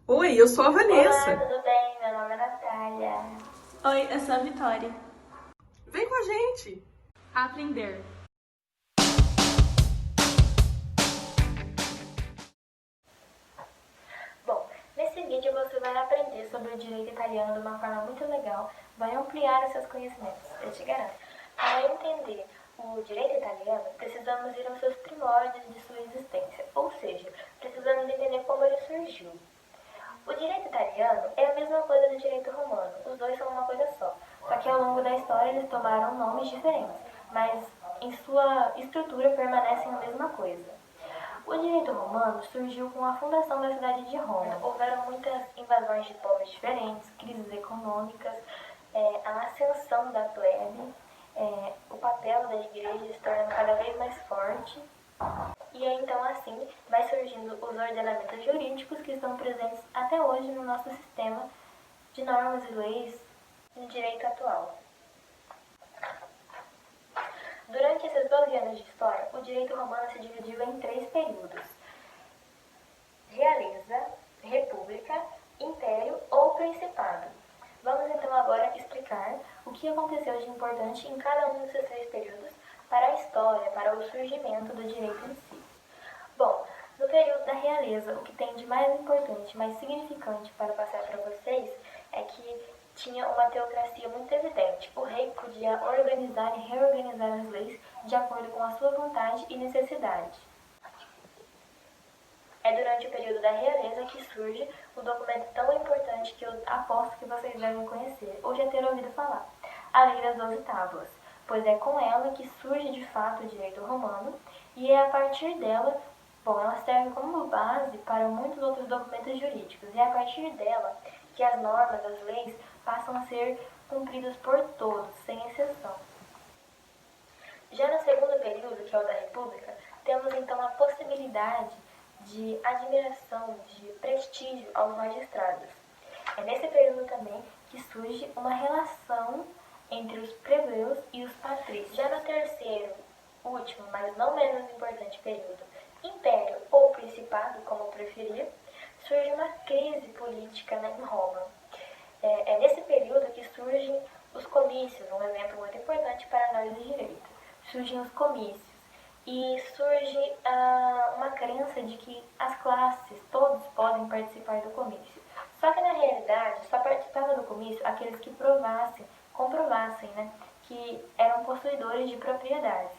Oi, eu sou a Olá, Vanessa. tudo bem? Meu nome é Natália. Oi, eu sou a Vitória. Vem com a gente. Aprender. Bom, nesse vídeo você vai aprender sobre o direito italiano de uma forma muito legal, vai ampliar os seus conhecimentos, eu te garanto. Para entender o direito italiano, precisamos ir aos seus primórdios de sua existência, ou seja, precisamos entender como ele surgiu. O direito italiano é a mesma coisa do direito romano, os dois são uma coisa só que ao longo da história eles tomaram nomes diferentes, mas em sua estrutura permanecem a mesma coisa. O direito romano surgiu com a fundação da cidade de Roma. Houveram muitas invasões de povos diferentes, crises econômicas, a ascensão da plebe, o papel da igreja se tornando cada vez mais forte. E aí, então, assim, vai surgindo os ordenamentos jurídicos que estão presentes até hoje no nosso sistema de normas e leis no direito atual. Durante esses 12 anos de história, o direito romano se dividiu em 3 períodos: realeza, república, império ou principado. Vamos então agora explicar o que aconteceu de importante em cada um desses 3 períodos para a história, para o surgimento do direito em si. Bom, no período da realeza, o que tem de mais importante, mais significante para passar para vocês é que tinha uma teocracia muito evidente. O rei podia organizar e reorganizar as leis de acordo com a sua vontade e necessidade. É durante o período da realeza que surge o documento tão importante que eu aposto que vocês devem conhecer, ou já ter ouvido falar, a Lei das 12 Tábuas, pois é com ela que surge de fato o direito romano e é a partir dela, bom, ela serve como base para muitos outros documentos jurídicos e é a partir dela que as normas, as leis, passam a ser cumpridas por todos, sem exceção. Já no segundo período, que é o da República, temos então a possibilidade de admiração, de prestígio aos magistrados. É nesse período também que surge uma relação entre os plebeus e os patrícios. Já no terceiro, último, mas não menos importante período, Império ou Principado, como preferir, surge uma crise política em Roma. É nesse período que surgem os comícios, um exemplo muito importante para a análise de direito. Surgem os comícios e surge uma crença de que as classes, todos podem participar do comício. Só que na realidade só participava do comício aqueles que comprovassem, que eram possuidores de propriedades.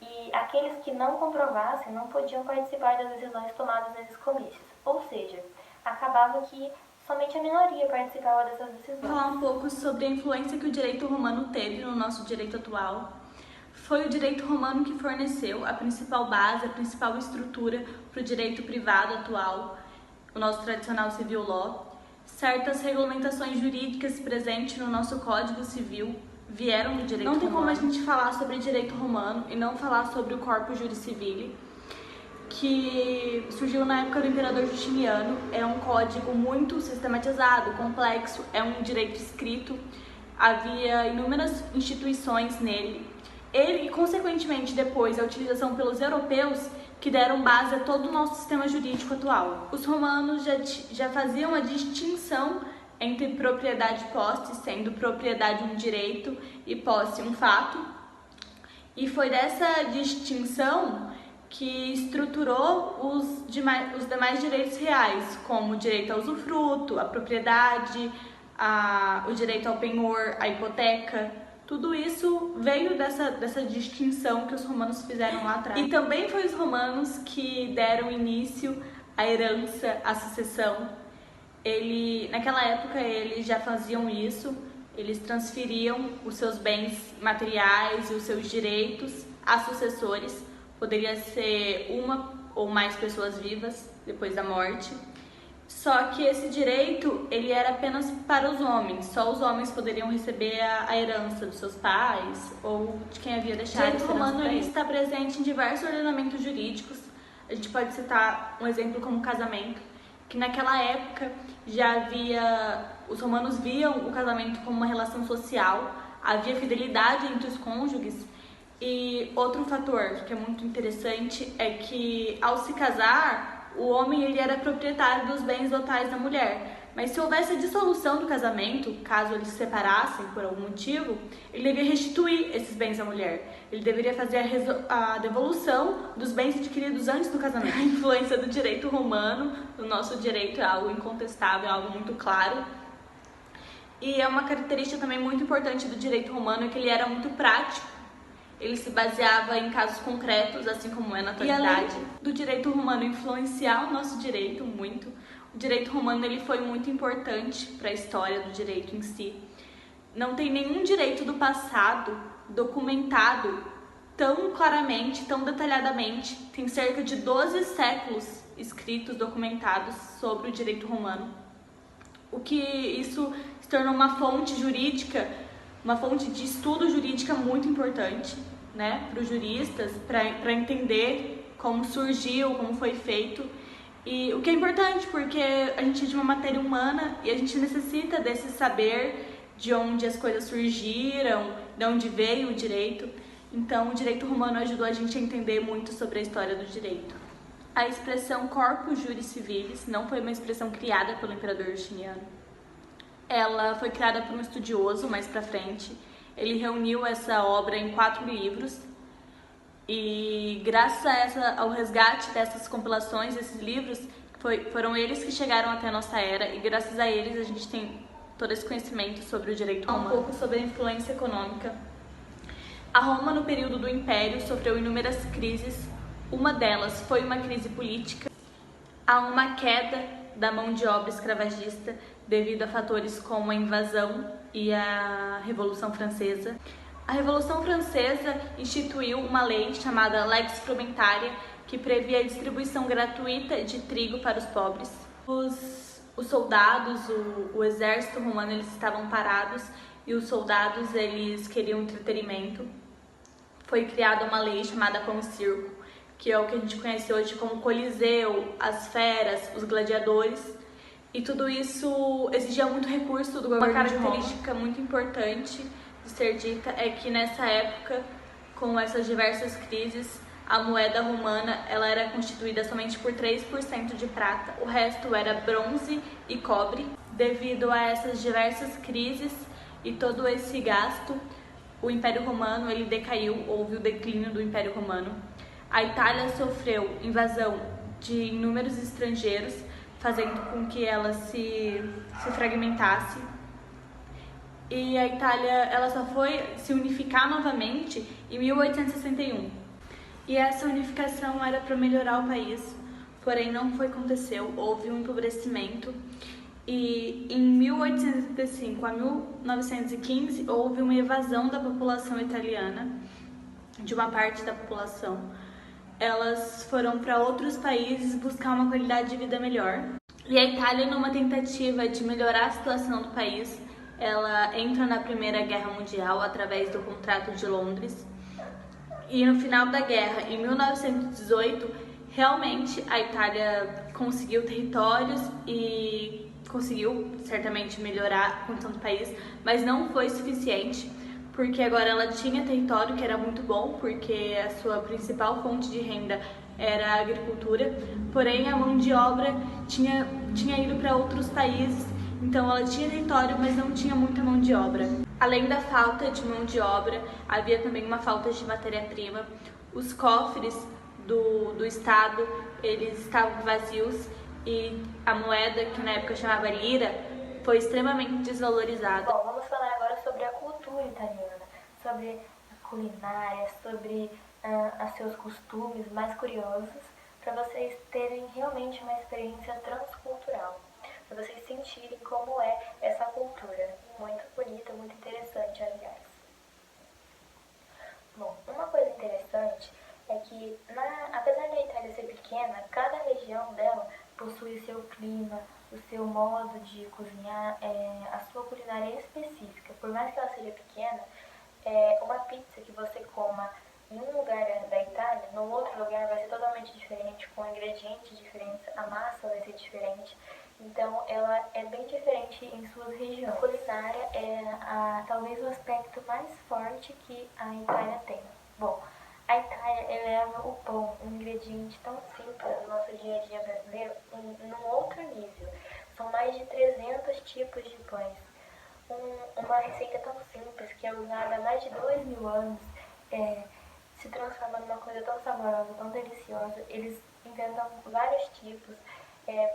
E aqueles que não comprovassem não podiam participar das decisões tomadas nesses comícios. Ou seja, acabava que somente a minoria participava dessas decisões. Vou falar um pouco sobre a influência que o direito romano teve no nosso direito atual. Foi o direito romano que forneceu a principal base, a principal estrutura para o direito privado atual, o nosso tradicional civil law. Certas regulamentações jurídicas presentes no nosso Código Civil vieram do direito romano. Não tem como a gente falar sobre direito romano e não falar sobre o Corpus Juris Civile, que surgiu na época do imperador Justiniano. É um código muito sistematizado, complexo, é um direito escrito, havia inúmeras instituições nele. Ele, e consequentemente depois a utilização pelos europeus, que deram base a todo o nosso sistema jurídico atual. Os romanos já faziam a distinção entre propriedade e posse, sendo propriedade um direito e posse um fato. E foi dessa distinção que estruturou os demais direitos reais, como o direito ao usufruto, a propriedade, o direito ao penhor, a hipoteca. Tudo isso veio dessa distinção que os romanos fizeram lá atrás. E também foi os romanos que deram início à herança, à sucessão. Naquela época eles já faziam isso, eles transferiam os seus bens materiais e os seus direitos a sucessores. Poderia ser uma ou mais pessoas vivas depois da morte. Só que esse direito, ele era apenas para os homens. Só os homens poderiam receber a herança dos seus pais ou de quem havia deixado essa herança. O direito romano ele está presente em diversos ordenamentos jurídicos. A gente pode citar um exemplo como o casamento, que naquela época os romanos viam o casamento como uma relação social, havia fidelidade entre os cônjuges. E outro fator que é muito interessante é que ao se casar, o homem ele era proprietário dos bens totais da mulher. Mas se houvesse a dissolução do casamento, caso eles se separassem por algum motivo, ele deveria restituir esses bens à mulher. Ele deveria fazer a devolução dos bens adquiridos antes do casamento. A influência do direito romano no nosso direito é algo incontestável, é algo muito claro. E é uma característica também muito importante do direito romano, é que ele era muito prático. Ele se baseava em casos concretos, assim como é na atualidade. E além do direito romano influenciar o nosso direito muito, o direito romano ele foi muito importante para a história do direito em si. Não tem nenhum direito do passado documentado tão claramente, tão detalhadamente. Tem cerca de 12 séculos escritos, documentados sobre o direito romano. O que isso se tornou uma fonte jurídica, uma fonte de estudo jurídica muito importante, né, para os juristas, para entender como surgiu, como foi feito. E o que é importante, porque a gente é de uma matéria humana e a gente necessita desse saber de onde as coisas surgiram, de onde veio o direito. Então, o direito romano ajudou a gente a entender muito sobre a história do direito. A expressão corpus juris civilis não foi uma expressão criada pelo imperador Justiniano. Ela foi criada por um estudioso mais pra frente. Ele reuniu essa obra em 4 livros. E graças ao resgate dessas compilações, desses livros, foram eles que chegaram até a nossa era, e graças a eles a gente tem todo esse conhecimento sobre o direito romano. Um pouco sobre a influência econômica. A Roma, no período do Império, sofreu inúmeras crises. Uma delas foi uma crise política. Há uma queda da mão de obra escravagista devido a fatores como a invasão e a Revolução Francesa. A Revolução Francesa instituiu uma lei chamada Lex Frumentaria, que previa a distribuição gratuita de trigo para os pobres. Os soldados, o exército romano, eles estavam parados e os soldados eles queriam entretenimento. Foi criada uma lei chamada Concílio, que é o que a gente conhece hoje como Coliseu, as feras, os gladiadores. E tudo isso exigia muito recurso do governo. Uma característica muito importante de ser dita é que nessa época, com essas diversas crises, a moeda romana ela era constituída somente por 3% de prata, o resto era bronze e cobre. Devido a essas diversas crises e todo esse gasto, o Império Romano ele decaiu, houve o declínio do Império Romano. A Itália sofreu invasão de inúmeros estrangeiros, fazendo com que ela se fragmentasse. E a Itália ela só foi se unificar novamente em 1861. E essa unificação era para melhorar o país, porém não foi aconteceu, houve um empobrecimento. E em 1865 a 1915 houve uma evasão da população italiana, de uma parte da população. Elas foram para outros países buscar uma qualidade de vida melhor. E a Itália, numa tentativa de melhorar a situação do país, ela entra na Primeira Guerra Mundial através do Contrato de Londres. E no final da guerra, em 1918, realmente a Itália conseguiu territórios e conseguiu certamente melhorar a condição do país, mas não foi suficiente, porque agora ela tinha território, que era muito bom, porque a sua principal fonte de renda era a agricultura, porém a mão de obra tinha ido para outros países, então ela tinha território, mas não tinha muita mão de obra. Além da falta de mão de obra, havia também uma falta de matéria-prima. Os cofres do Estado, eles estavam vazios e a moeda, que na época chamava lira, foi extremamente desvalorizada. Bom, vamos falar agora sobre a cultura italiana, sobre a culinária, sobre os seus costumes mais curiosos, para vocês terem realmente uma experiência transcultural, para vocês sentirem como é essa cultura. Muito bonita, muito interessante, aliás. Bom, uma coisa interessante é que, apesar da Itália ser pequena, cada região dela possui seu clima, o seu modo de cozinhar, a sua culinária específica. Por mais que ela seja pequena, uma pizza que você coma em um lugar da Itália, no outro lugar vai ser totalmente diferente, com ingredientes diferentes, a massa vai ser diferente. Então, ela é bem diferente em suas regiões. A culinária é talvez o aspecto mais forte que a Itália tem. Bom, A Itália eleva o pão, um ingrediente tão simples do nosso dia a dia brasileiro, num outro nível. São mais de 300 tipos de pães. Uma receita tão simples que é usada há mais de 2.000 anos se transforma numa coisa tão saborosa, tão deliciosa. Eles inventam vários tipos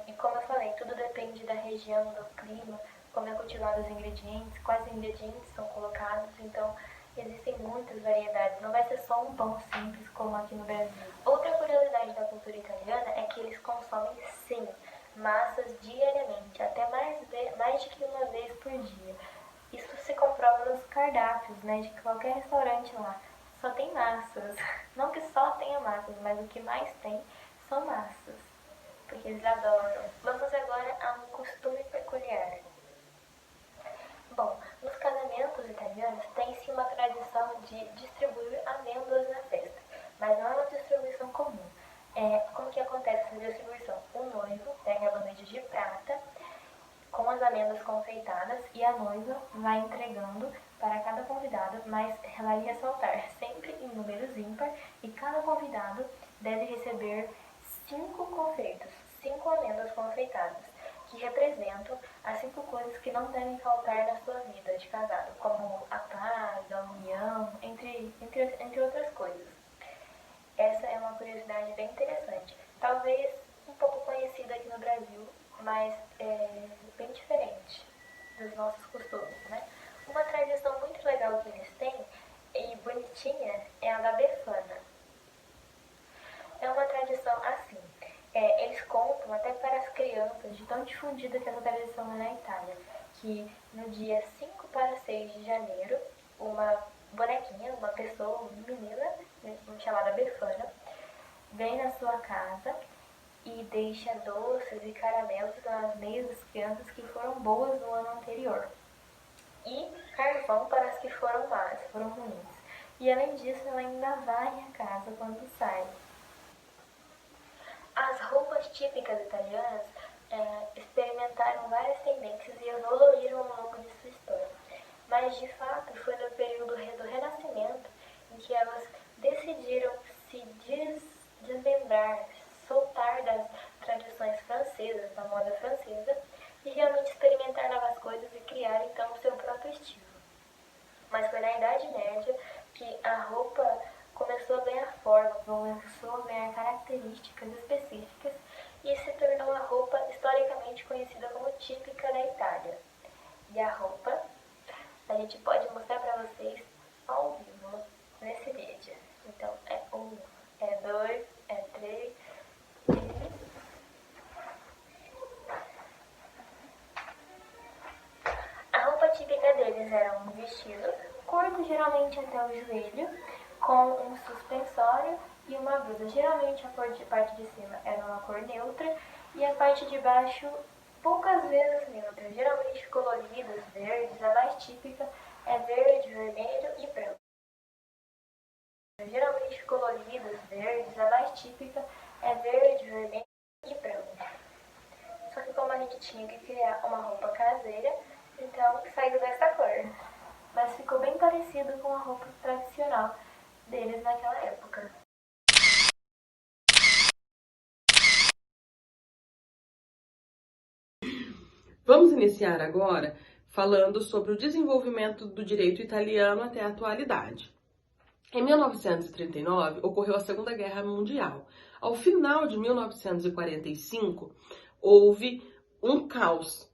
e como eu falei, tudo depende da região, do clima, como é cultivado os ingredientes, quais ingredientes são colocados, então existem muitas variedades, não vai ser só um pão simples como aqui no Brasil. Outra curiosidade da cultura italiana é que eles consomem, sim, massas diariamente, até mais de que uma vez por dia. Isso se comprova nos cardápios, né, de qualquer restaurante lá. Só tem massas. Não que só tenha massas, mas o que mais tem são massas, porque eles adoram. Vamos agora a um costume peculiar. Bom, nos casamentos italianos tem-se uma tradição de distribuir amêndoas na festa, mas não é uma distribuição comum. Como que acontece essa distribuição? O noivo pega a bandeja de prata com as amêndoas confeitadas e a noiva vai entregando para cada convidado, mas vale ressaltar, sempre em números ímpar, e cada convidado deve receber 5 confeitos, 5 amêndoas confeitadas, que representam as 5 coisas que não devem faltar na sua vida de casado, como a paz, a união, entre outras coisas. Essa é uma curiosidade bem interessante, talvez um pouco conhecida aqui no Brasil, mas bem diferente dos nossos costumes, né? Uma tradição muito legal que eles têm e bonitinha é a da Befana. É uma tradição assim. Eles contam até para as crianças, de tão difundida que essa tradição é na Itália, que no dia 5 para 6 de janeiro, uma bonequinha, uma pessoa, uma menina, chamada Befana, vem na sua casa e deixa doces e caramelos nas meias das crianças que foram boas no ano anterior. E carvão para as que foram más, foram ruins. E além disso, ela ainda varre a casa quando sai. As roupas típicas italianas experimentaram várias tendências e evoluíram ao longo de sua história. Mas, de fato, foi no período do Renascimento em que elas decidiram se desmembrar, soltar das tradições francesas, da moda francesa, e realmente experimentar novas coisas e criar, então, o seu próprio estilo. Mas foi na Idade Média que a roupa começou a ganhar forma, começou a ganhar características específicas e se tornou a roupa historicamente conhecida como típica da Itália. E a roupa a gente pode mostrar para vocês ao vivo nesse vídeo. Então é 1, é 2, é 3 e... A roupa típica deles era um vestido curto, geralmente até o joelho, com um suspensório e uma blusa. Geralmente a parte de cima era uma cor neutra e a parte de baixo poucas vezes neutra, geralmente coloridas, verdes. A mais típica é verde, vermelho e branco. Geralmente coloridas, verdes. A mais típica é verde, vermelho e branco. Só que como a gente tinha que criar uma roupa caseira, então saiu dessa cor. Mas ficou bem parecido com a roupa tradicional deles naquela época. Vamos iniciar agora falando sobre o desenvolvimento do direito italiano até a atualidade. Em 1939, ocorreu a Segunda Guerra Mundial. Ao final de 1945, houve um caos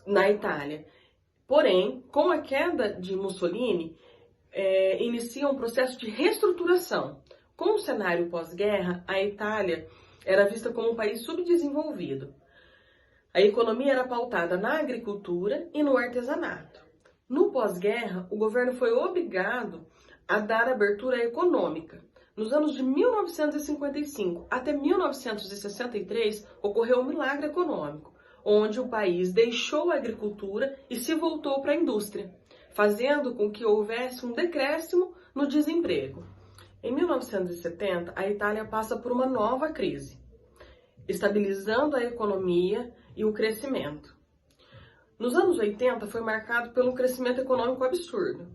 na Itália. Porém, com a queda de Mussolini, inicia um processo de reestruturação. Com o cenário pós-guerra, a Itália era vista como um país subdesenvolvido. A economia era pautada na agricultura e no artesanato. No pós-guerra, o governo foi obrigado a dar abertura econômica. Nos anos de 1955 até 1963, ocorreu um milagre econômico, onde o país deixou a agricultura e se voltou para a indústria, fazendo com que houvesse um decréscimo no desemprego. Em 1970, a Itália passa por uma nova crise, estabilizando a economia e o crescimento. Nos anos 80 foi marcado pelo crescimento econômico absurdo.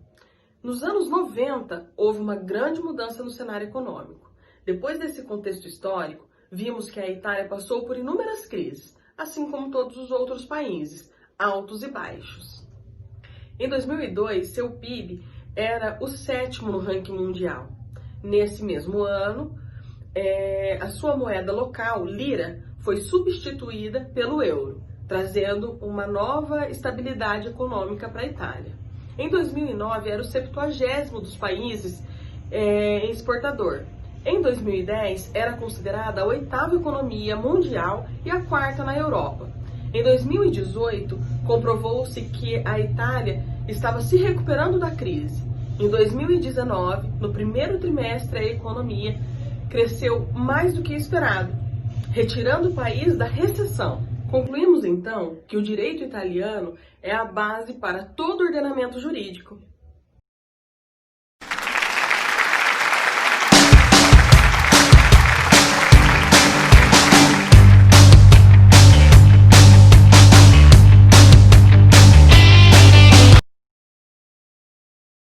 Nos anos 90, houve uma grande mudança no cenário econômico. Depois desse contexto histórico, vimos que a Itália passou por inúmeras crises, assim como todos os outros países, altos e baixos. Em 2002, seu PIB era o 7º no ranking mundial. Nesse mesmo ano, a sua moeda local, lira, foi substituída pelo euro, trazendo uma nova estabilidade econômica para a Itália. Em 2009, era o 70º dos países exportador. Em 2010, era considerada a 8ª economia mundial e a 4ª na Europa. Em 2018, comprovou-se que a Itália estava se recuperando da crise. Em 2019, no primeiro trimestre, a economia cresceu mais do que esperado, retirando o país da recessão. Concluímos então que o direito italiano é a base para todo ordenamento jurídico.